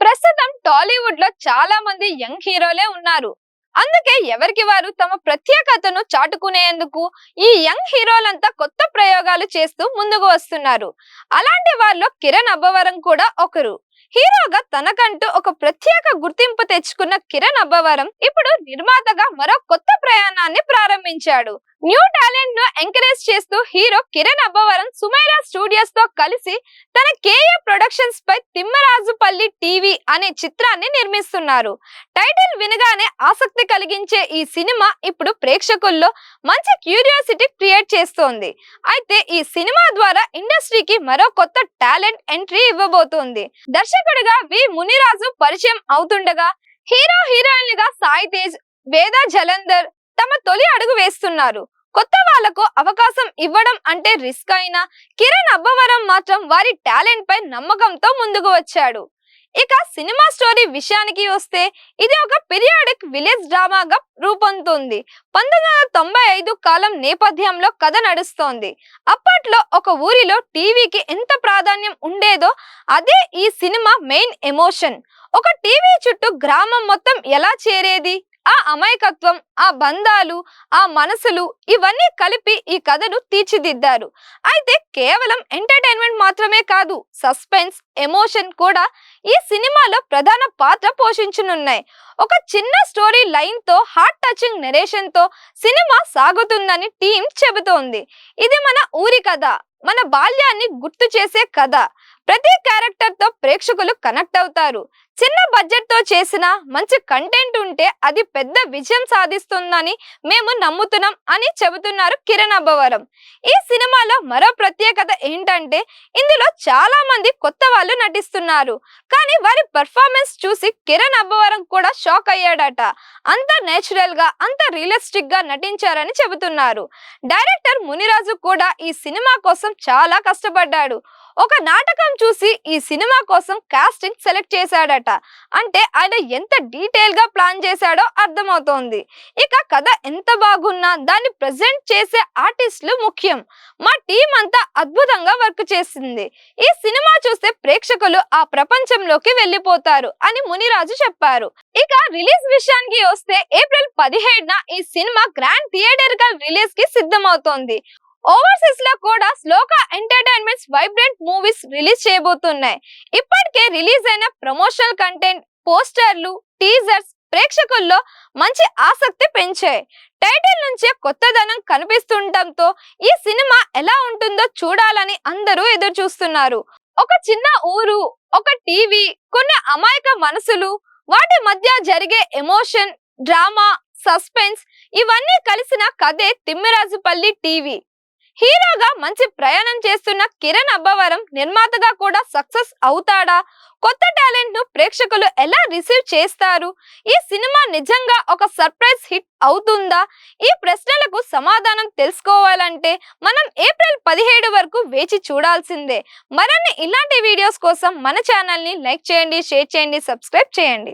ప్రస్తుతం టాలీవుడ్ లో చాలా మంది యంగ్ హీరోలే ఉన్నారు. అందుకే ఎవరికి వారు తమ ప్రత్యేకతను చాటుకునేందుకు ఈ యంగ్ హీరోలంతా కొత్త ప్రయోగాలు చేస్తూ ముందుకు వస్తున్నారు. అలాంటి వారిలో కిరణ్ అబ్బవరం కూడా ఒకరు. హీరోగా తనకంటూ ఒక ప్రత్యేక గుర్తింపు తెచ్చుకున్న కిరణ్ అబ్బవరం ఇప్పుడు నిర్మాతగా మరో కొత్త ప్రయాణాన్ని ప్రారంభించాడు. న్యూ టాలెంట్ ను ఎంకరేజ్ చేస్తూ హీరో కిరణ్ అబ్బవరం సుమైరా స్టూడియోస్ తో కలిసి తన కేఏ ప్రొడక్షన్స్ పై తిమ్మరాజుపల్లి టీవీ అనే చిత్రాన్ని నిర్మిస్తున్నారు. టైటిల్ వినగానే ఆసక్తి కలిగించే ఈ సినిమా ఇప్పుడు ప్రేక్షకుల్లో మంచి క్యూరియాసిటీ క్రియేట్ చేస్తోంది. అయితే ఈ సినిమా ద్వారా ఇండస్ట్రీకి మరో కొత్త టాలెంట్ ఎంట్రీ ఇవ్వబోతోంది. దర్శకుడిగా వి మునిరాజు పరిచయం అవుతుండగా హీరో హీరోయిన్లుగా సాయి తేజ్, వేద జలంధర్ తమ తొలి అడుగు వేస్తున్నారు. కొత్త వాళ్లకు అవకాశం ఇవ్వడం అంటే రిస్క్ అయినా కిరణ్ అబ్బవరం మాత్రం వారి టాలెంట్ పై నమ్మకంతో ముందుకు వచ్చాడు. ఇక సినిమా స్టోరీ విషయానికి వస్తే ఇది ఒక పీరియాడిక్ విలేజ్ డ్రామాగా రూపొందుతుంది. 1995 కాలం నేపథ్యంలో కథ నడుస్తోంది. అప్పట్లో ఒక ఊరిలో టీవీకి ఎంత ప్రాధాన్యం ఉండేదో అదే ఈ సినిమా మెయిన్ ఎమోషన్. ఒక టీవీ చుట్టూ గ్రామం మొత్తం ఎలా చేరేది, ఆ అమాయకత్వం, ఆ బంధాలు, ఆ మనసులు ఇవన్నీ కలిపి ఈ కథను తీర్చిదిద్దారు. అయితే కేవలం ఎంటర్టైన్మెంట్ మాత్రమే కాదు, సస్పెన్స్, ఎమోషన్ కూడా ఈ సినిమాలో ప్రధాన పాత్ర పోషించనున్నాయి. ఒక చిన్న స్టోరీ లైన్ తో హార్ట్ టచింగ్ నెరేషన్ తో సినిమా సాగుతుందని టీం చెబుతోంది. ఇది మన ఊరి కథ, మన బాల్యాన్ని గుర్తు చేసే కథ. ప్రతి క్యారెక్టర్ తో ప్రేక్షకులు కనెక్ట్ అవుతారు. చిన్న బడ్జెట్ తో చేసిన మంచి కంటెంట్ ఉంటే అది పెద్ద విజయం సాధిస్తుందని మేము నమ్ముతున్నాం అని చెబుతున్నారు కిరణ్ అబ్బవరం. ఈ సినిమాలో మరో ప్రత్యేకత ఏంటంటే ఇందులో చాలా మంది కొత్త వాళ్ళు నటిస్తున్నారు. కానీ వారి పర్ఫార్మెన్స్ చూసి కిరణ్ అబ్బవరం కూడా షాక్ అయ్యాడట. అంత నేచురల్ గా, అంత రియలిస్టిక్ గా నటించారని చెబుతున్నారు. డైరెక్టర్ మునిరాజు కూడా ఈ సినిమా కోసం చాలా కష్టపడ్డాడు. ఒక నాటకం చూసి ఈ సినిమా కోసం కాస్టింగ్ సెలెక్ట్ చేశాడట. అంటే ఆయన ఎంత డీటెయిల్ గా ప్లాన్ చేశాడో అర్థమవుతోంది. ఇక కథ ఎంత బాగున్నా దాన్ని ప్రెజెంట్ చేసే ఆర్టిస్టులు ముఖ్యం. మా టీం అంతా అద్భుతంగా వర్క్ చేసింది. ఈ సినిమా చూస్తే ప్రేక్షకులు ఆ ప్రపంచంలోకి వెళ్ళిపోతారు అని మునిరాజు చెప్పారు. ఇక రిలీజ్ విషయానికి వస్తే ఏప్రిల్ 17న ఈ సినిమా గ్రాండ్ థియేటర్కల్ రిలీజ్ కి సిద్ధమవుతోంది. ఓవర్సీస్ లో కూడా శ్లోక ఎంటర్టైన్మెంట్స్ వైబ్రెంట్ మూవీస్ రిలీజ్ చేయబోతున్నాయి. ఇప్పటికే రిలీజ్ అయిన ప్రమోషనల్ కంటెంట్, పోస్టర్లు, టీజర్స్ ప్రేక్షకుల్లో మంచి ఆసక్తి పెంచాయి. టైటిల్ నుంచే కొత్తదనం కనిపిస్తుండటంతో ఈ సినిమా ఎలా ఉంటుందో చూడాలని అందరూ ఎదురు చూస్తున్నారు. ఒక చిన్న ఊరు, ఒక టీవీ, కొన్ని అమాయక మనసులు, వాటి మధ్య జరిగే ఎమోషన్, డ్రామా, సస్పెన్స్ ఇవన్నీ కలిసిన కథే తిమ్మరాజుపల్లి టీవీ. హీరోగా మంచి ప్రయాణం చేస్తున్న కిరణ్ అబ్బవరం నిర్మాతగా కూడా సక్సెస్ అవుతాడా? కొత్త టాలెంట్ ను ప్రేక్షకులు ఎలా రిసీవ్ చేస్తారు? ఈ సినిమా నిజంగా ఒక సర్ప్రైజ్ హిట్ అవుతుందా? ఈ ప్రశ్నలకు సమాధానం తెలుసుకోవాలంటే మనం ఏప్రిల్ 17 వరకు వేచి చూడాల్సిందే. మరిన్ని ఇలాంటి వీడియోస్ కోసం మన ఛానల్ ని లైక్ చేయండి, షేర్ చేయండి, సబ్స్క్రైబ్ చేయండి.